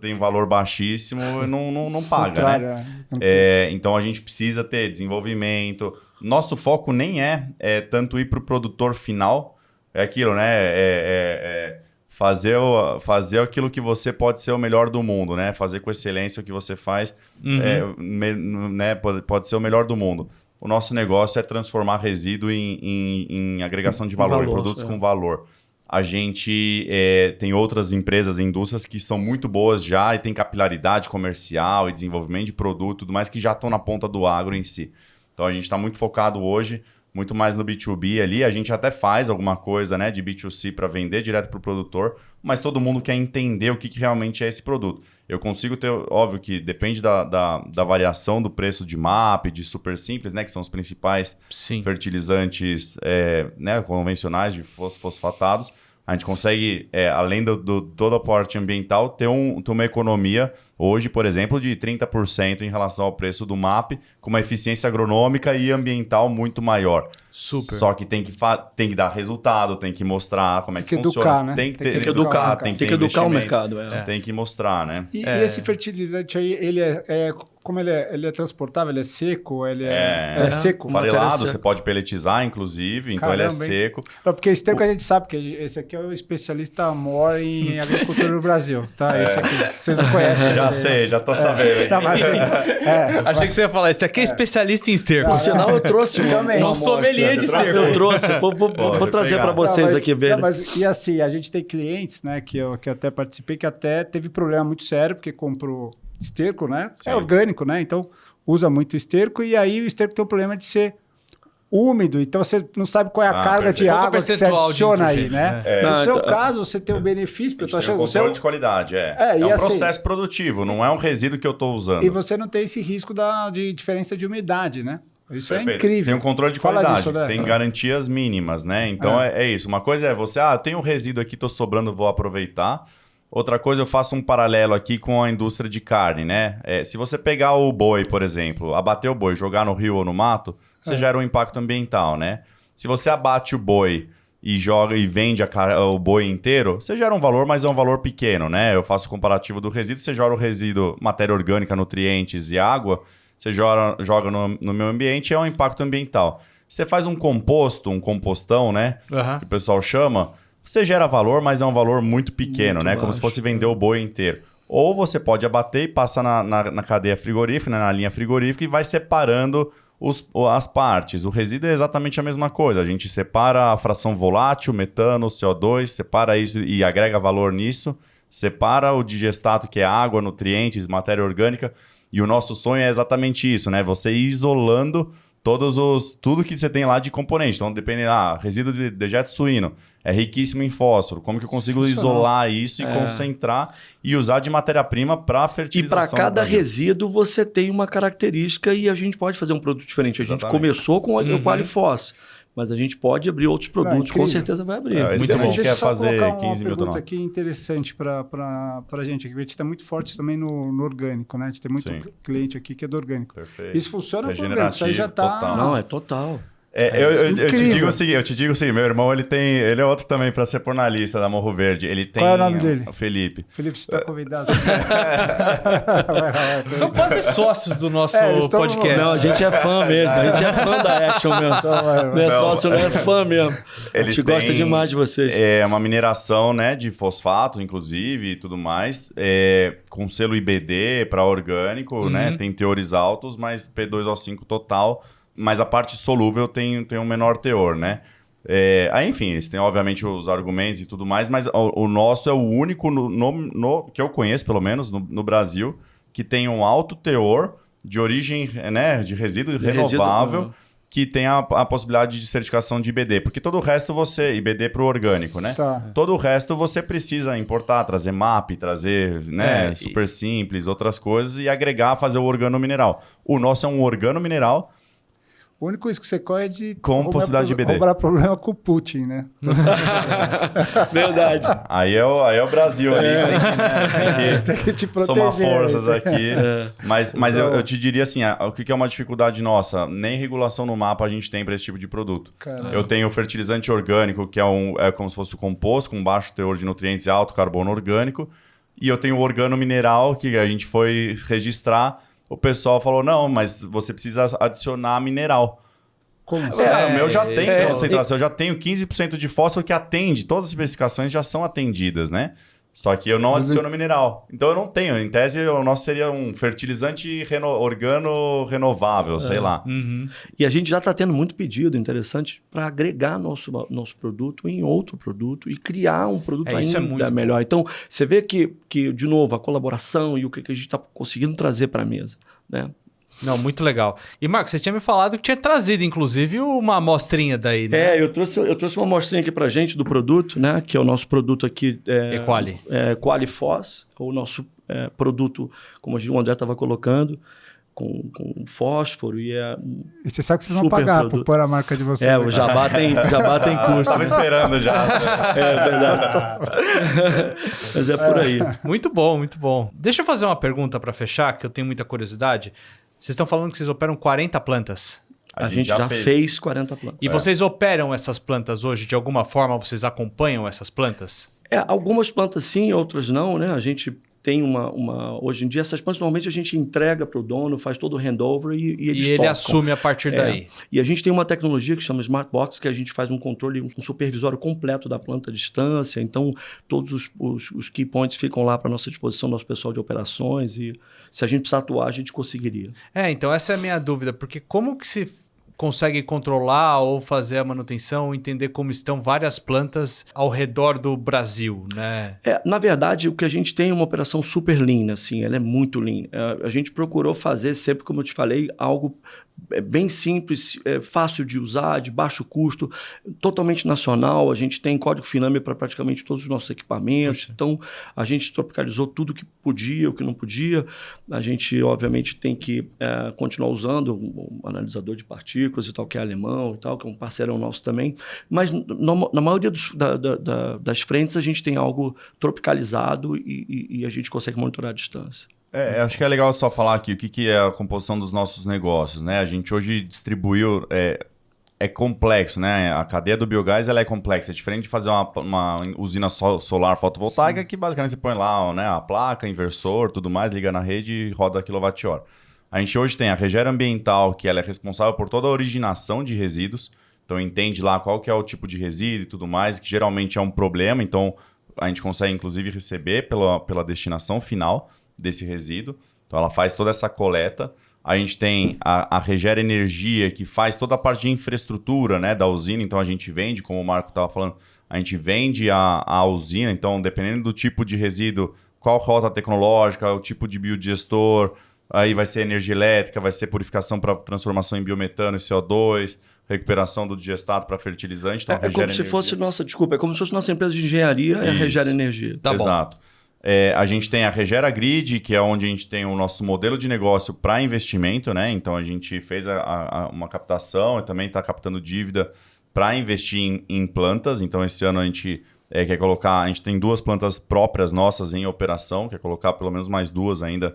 tem valor baixíssimo e não paga, né? Então a gente precisa ter desenvolvimento. Nosso foco nem é tanto ir para o produtor final, é aquilo, né? Fazer aquilo que você pode ser o melhor do mundo, né? Fazer com excelência o que você faz, né? Pode ser o melhor do mundo. O nosso negócio é transformar resíduo em agregação de valor, em produtos com valor. A gente tem outras empresas e indústrias que são muito boas já e tem capilaridade comercial e desenvolvimento de produto, tudo mais, que já estão na ponta do agro em si. Então a gente está muito focado hoje muito mais no B2B ali. A gente até faz alguma coisa, né, de B2C para vender direto para o produtor, mas todo mundo quer entender o que realmente é esse produto. Eu consigo ter, óbvio que depende da variação do preço de MAP, de Super Simples, né, que são os principais fertilizantes né, convencionais de fosfatados. A gente consegue, além do toda a parte ambiental, ter uma economia hoje, por exemplo, de 30% em relação ao preço do MAP, com uma eficiência agronômica e ambiental muito maior.
Super.
Só que tem que dar resultado, tem que mostrar como é que funciona.
Educar, né?
Tem que
educar,
tem
que educar o mercado.
Tem que mostrar, né?
E esse fertilizante aí, como ele é transportável, ele é seco, ele é seco.
Farelado, você pode peletizar, inclusive, então ele é seco.
Não, porque esterco a gente sabe que esse aqui é o especialista maior em agricultura no Brasil, tá? Esse aqui, vocês não conhecem.
Já sei, já tô sabendo.
Não, mas,
Achei que você ia falar, esse aqui é especialista em esterco.
Por sinal, eu trouxe
um sommelier de esterco.
Eu trouxe, vou trazer para vocês aqui ver.
E assim, a gente tem clientes, né, que eu até participei, que até teve problema muito sério, porque comprou esterco, né?
Sim.
É orgânico, né? Então, usa muito esterco, e aí o esterco tem o problema de ser úmido, então você não sabe qual é a carga de água que você adiciona aí, né? No seu caso, você tem o benefício, porque eu tô achando...
Tem um controle de qualidade, é um processo produtivo, não é um resíduo que eu estou usando.
E você não tem esse risco de diferença de umidade, né? Isso é incrível.
Tem um controle de qualidade, tem garantias mínimas, né? Então é isso. Uma coisa é você, tem um resíduo aqui, tô sobrando, vou aproveitar. Outra coisa, eu faço um paralelo aqui com a indústria de carne, né? Se você pegar o boi, por exemplo, abater o boi, jogar no rio ou no mato, você gera um impacto ambiental, né? Se você abate o boi e joga e vende o boi inteiro, você gera um valor, mas é um valor pequeno, né? Eu faço o comparativo do resíduo, você joga o resíduo, matéria orgânica, nutrientes e água, você joga no meio ambiente, é um impacto ambiental. Você faz um composto, um compostão, né? Que o pessoal chama, você gera valor, mas é um valor muito pequeno, muito né? Baixo. Como se fosse vender o boi inteiro. Ou você pode abater e passa na cadeia frigorífica, né? Na linha frigorífica, e vai separando as partes. O resíduo é exatamente a mesma coisa. A gente separa a fração volátil, metano, CO2, separa isso e agrega valor nisso. Separa o digestato, que é água, nutrientes, matéria orgânica. E o nosso sonho é exatamente isso, né? Você ir isolando tudo que você tem lá de componente. Então, dependendo, resíduo de dejeto suíno é riquíssimo em fósforo. Como que eu consigo isolar isso e concentrar e usar de matéria-prima para fertilização?
E para cada resíduo você tem uma característica e a gente pode fazer um produto diferente. A gente começou com o Qualifos, mas a gente pode abrir outros produtos, com certeza vai abrir.
Muito bom.
A gente
quer fazer
15 mil pergunta aqui interessante para a gente. A gente está muito forte também no orgânico, né? A gente tem muito cliente aqui que é do orgânico.
Perfeito.
Isso funciona para o orgânico, isso aí já está...
Não, é total.
Eu te digo assim, meu irmão, ele é outro também para ser pôr na lista da Morro Verde. Ele tem...
Qual é o nome dele?
O Felipe.
Felipe, você está convidado.
São quase sócios do nosso podcast.
Não, a gente é fã mesmo. A gente é fã da Action mesmo. Não é sócio, não é fã mesmo. A gente gosta demais de vocês.
É uma mineração, né, de fosfato, inclusive, e tudo mais. Com selo IBD para orgânico, né? Tem teores altos, mas P2O5 total. Mas a parte solúvel tem um menor teor, né? Enfim, eles têm, obviamente, os argumentos e tudo mais, mas o nosso é o único, que eu conheço, pelo menos, no Brasil, que tem um alto teor de origem, né, de resíduo renovável, que tem a possibilidade de certificação de IBD. Porque todo o resto IBD para o orgânico, né?
Tá.
Todo o resto você precisa importar, trazer MAP, trazer super simples, outras coisas, e agregar, fazer o organomineral. O nosso é um organomineral.
O único risco que você corre é de...
Com possibilidade de IBD.
Roubar problema com o Putin, né?
Verdade.
Aí é o Brasil ali.
Tem que te proteger.
Somar forças aqui. Mas eu te diria assim, o que é uma dificuldade nossa? Nem regulação no mapa a gente tem para esse tipo de produto.
Caramba.
Eu tenho o fertilizante orgânico, que é como se fosse o composto, com baixo teor de nutrientes e alto carbono orgânico. E eu tenho o organomineral, que a gente foi registrar. O pessoal falou, não, mas você precisa adicionar mineral.
Como assim?
O meu já tem concentração, eu já tenho 15% de fósforo que atende, todas as especificações já são atendidas, né? Só que eu não adiciono mineral. Então eu não tenho. Em tese, o nosso seria um fertilizante organo renovável, sei lá.
E a gente já está tendo muito pedido interessante para agregar nosso produto em outro produto e criar um produto ainda melhor. Então, você vê que, de novo, a colaboração e o que a gente está conseguindo trazer para a mesa, né?
Não, muito legal. E, Marco, você tinha me falado que tinha trazido, inclusive, uma amostrinha daí, né?
Eu trouxe uma amostrinha aqui pra gente do produto, né? Que é o nosso produto aqui.
Equali.
Qualifos, o nosso produto, como o André estava colocando, com fósforo e
E você sabe que vocês vão
super
pagar
produto.
por pôr a marca de vocês.
o Jabá tem custo.
Tava esperando já.
É verdade. Mas é por aí.
Muito bom, muito bom. Deixa eu fazer uma pergunta para fechar, que eu tenho muita curiosidade. Vocês estão falando que vocês operam 40 plantas.
A gente já fez 40 plantas.
E vocês operam essas plantas hoje? De alguma forma, vocês acompanham essas plantas?
Algumas plantas sim, outras não, né? A gente tem hoje em dia, essas plantas normalmente a gente entrega para o dono, faz todo o handover e eles
ele
tocam.
assume a partir daí.
E a gente tem uma tecnologia que chama Smart Box, que a gente faz um controle, um supervisório completo da planta à distância. Então, todos os key points ficam lá para nossa disposição, nosso pessoal de operações. E se a gente precisar atuar, a gente conseguiria.
Então essa é a minha dúvida, porque como que se consegue controlar ou fazer a manutenção, entender como estão várias plantas ao redor do Brasil, né?
Na verdade, o que a gente tem é uma operação super lean, assim, ela é muito lean. A gente procurou fazer sempre, como eu te falei, algo bem simples, fácil de usar, de baixo custo, totalmente nacional. A gente tem código FINAME para praticamente todos os nossos equipamentos. Então, a gente tropicalizou tudo que podia, o que não podia. A gente, obviamente, tem que continuar usando um analisador de partículas e tal, que é alemão e tal, que é um parceirão nosso também. Mas, na maioria das frentes, a gente tem algo tropicalizado e a gente consegue monitorar à distância.
Acho que é legal só falar aqui o que é a composição dos nossos negócios, né? A gente hoje distribuiu... É complexo, né? A cadeia do biogás ela é complexa. É diferente de fazer uma usina solar fotovoltaica. Sim. Que basicamente você põe lá, né, a placa, inversor, tudo mais, liga na rede e roda quilowatt-hora. A gente hoje tem a Regera Ambiental, que ela é responsável por toda a originação de resíduos. Então entende lá qual que é o tipo de resíduo e tudo mais, que geralmente é um problema. Então a gente consegue inclusive receber pela destinação final desse resíduo. Então ela faz toda essa coleta. A gente tem a Regera Energia, que faz toda a parte de infraestrutura, né, da usina. Então a gente vende, como o Marco estava falando, a gente vende a usina. Então, dependendo do tipo de resíduo, qual rota tecnológica, o tipo de biodigestor, aí vai ser energia elétrica, vai ser purificação para transformação em biometano e CO2, recuperação do digestato para fertilizante. Então,
é como se fosse é como se fosse nossa empresa de engenharia, é a Regera Energia.
Tá
Exato.
Bom.
A gente tem a Regera Grid, que é onde a gente tem o nosso modelo de negócio para investimento, né? Então a gente fez uma captação e também está captando dívida para investir em plantas. Então esse ano a gente quer colocar, a gente tem 2 plantas próprias nossas em operação, quer colocar pelo menos mais 2 ainda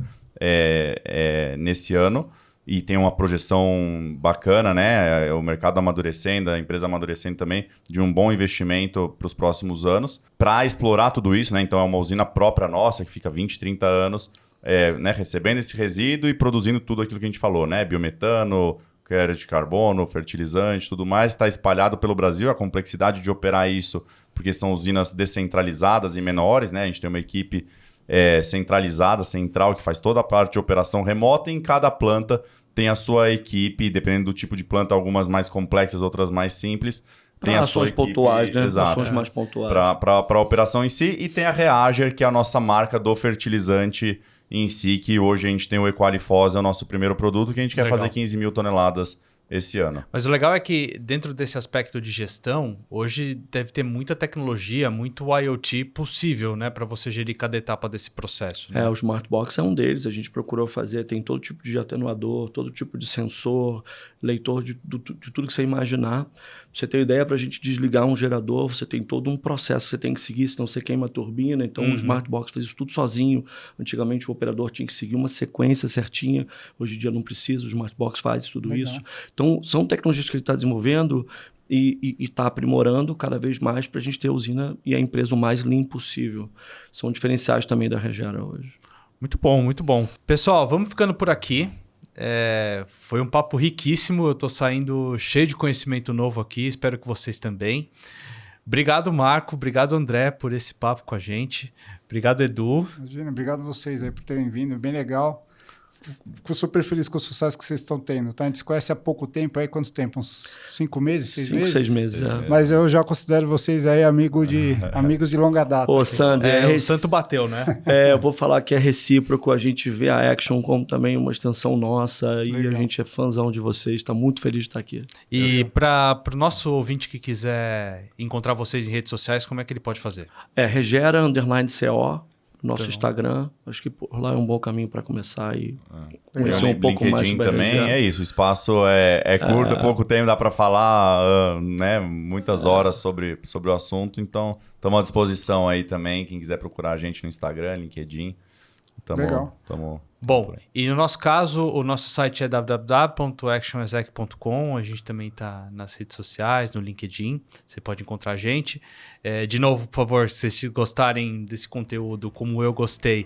nesse ano. E tem uma projeção bacana, né? O mercado amadurecendo, a empresa amadurecendo também, de um bom investimento para os próximos anos. Para explorar tudo isso, né? Então é uma usina própria nossa, que fica 20, 30 anos né? Recebendo esse resíduo e produzindo tudo aquilo que a gente falou, né? Biometano, crédito de carbono, fertilizante, tudo mais. Está espalhado pelo Brasil, a complexidade de operar isso, porque são usinas descentralizadas e menores, né? A gente tem uma equipe centralizada, central, que faz toda a parte de operação remota e em cada planta tem a sua equipe, dependendo do tipo de planta, algumas mais complexas, outras mais simples. Tem a sua
ações
equipe,
pontuais, né?
Exato,
ações mais pontuais.
Para a operação em si. E tem a Reager, que é a nossa marca do fertilizante em si, que hoje a gente tem o Equalifos, é o nosso primeiro produto, que a gente quer fazer 15 mil toneladas esse ano.
Mas o legal é que dentro desse aspecto de gestão, hoje deve ter muita tecnologia, muito IoT possível, né, para você gerir cada etapa desse processo. Né?
O Smart Box é um deles. A gente procurou fazer, tem todo tipo de atenuador, todo tipo de sensor, leitor de tudo que você imaginar. Pra você ter ideia, para a gente desligar um gerador, você tem todo um processo que você tem que seguir, senão você queima a turbina. Então, o Smart Box faz isso tudo sozinho. Antigamente, o operador tinha que seguir uma sequência certinha. Hoje em dia não precisa, o Smart Box faz tudo isso. Então, são tecnologias que ele está desenvolvendo e está aprimorando cada vez mais para a gente ter a usina e a empresa o mais lean possível. São diferenciais também da Regera hoje.
Muito bom, muito bom. Pessoal, vamos ficando por aqui. Foi um papo riquíssimo. Eu estou saindo cheio de conhecimento novo aqui. Espero que vocês também. Obrigado, Marco. Obrigado, André, por esse papo com a gente. Obrigado, Edu.
Imagina, obrigado a vocês aí por terem vindo. Bem legal. fico super feliz com o sucesso que vocês estão tendo, tá? A gente se conhece há pouco tempo, aí quanto tempo? Uns 5 meses, 6 meses?
6 meses, é.
Mas eu já considero vocês aí amigos de longa data.
Ô, Sandy,
O santo bateu, né?
eu vou falar que é recíproco, a gente vê a Action como também uma extensão nossa e a gente é fãzão de vocês, está muito feliz de estar aqui.
E para o nosso ouvinte que quiser encontrar vocês em redes sociais, como é que ele pode fazer?
Regera_CO, nosso Instagram. Acho que por lá é um bom caminho para começar e conhecer um pouco mais
LinkedIn
sobre a
também,
Regera.
é isso. O espaço é curto, é pouco tempo, dá para falar né, muitas horas sobre o assunto. Então, estamos à disposição aí também. Quem quiser procurar a gente no Instagram, LinkedIn.
Legal.
Bom, e no nosso caso, o nosso site é www.actionexec.com. A gente também está nas redes sociais, no LinkedIn. Você pode encontrar a gente. De novo, por favor, se vocês gostarem desse conteúdo, como eu gostei,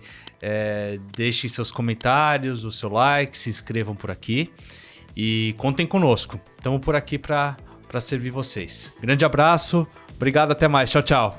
deixem seus comentários, o seu like, se inscrevam por aqui e contem conosco. Estamos por aqui para servir vocês. Grande abraço, obrigado, até mais. Tchau, tchau.